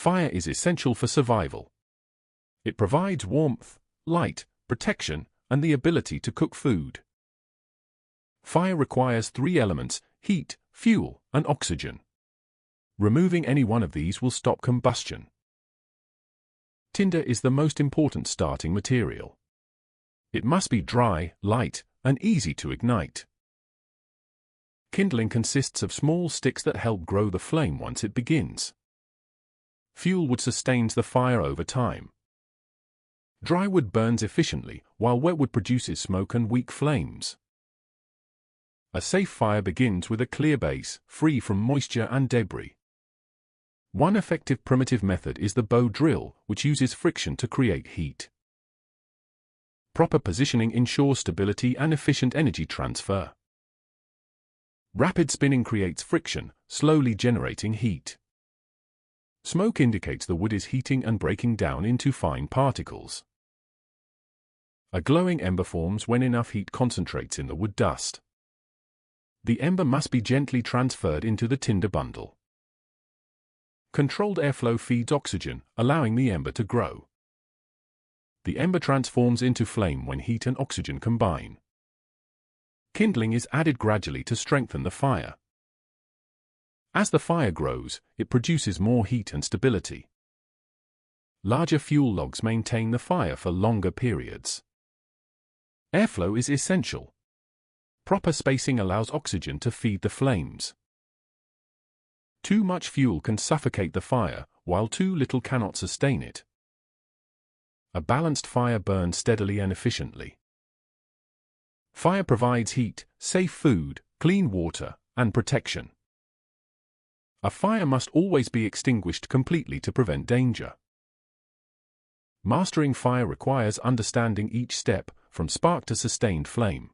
Fire is essential for survival. It provides warmth, light, protection, and the ability to cook food. Fire requires three elements: heat, fuel, and oxygen. Removing any one of these will stop combustion. Tinder is the most important starting material. It must be dry, light, and easy to ignite. Kindling consists of small sticks that help grow the flame once it begins. Fuel wood sustains the fire over time. Dry wood burns efficiently, while wet wood produces smoke and weak flames. A safe fire begins with a clear base, free from moisture and debris. One effective primitive method is the bow drill, which uses friction to create heat. Proper positioning ensures stability and efficient energy transfer. Rapid spinning creates friction, slowly generating heat. Smoke indicates the wood is heating and breaking down into fine particles. A glowing ember forms when enough heat concentrates in the wood dust. The ember must be gently transferred into the tinder bundle. Controlled airflow feeds oxygen, allowing the ember to grow. The ember transforms into flame when heat and oxygen combine. Kindling is added gradually to strengthen the fire. As the fire grows, it produces more heat and stability. Larger fuel logs maintain the fire for longer periods. Airflow is essential. Proper spacing allows oxygen to feed the flames. Too much fuel can suffocate the fire, while too little cannot sustain it. A balanced fire burns steadily and efficiently. Fire provides heat, safe food, clean water, and protection. A fire must always be extinguished completely to prevent danger. Mastering fire requires understanding each step, from spark to sustained flame.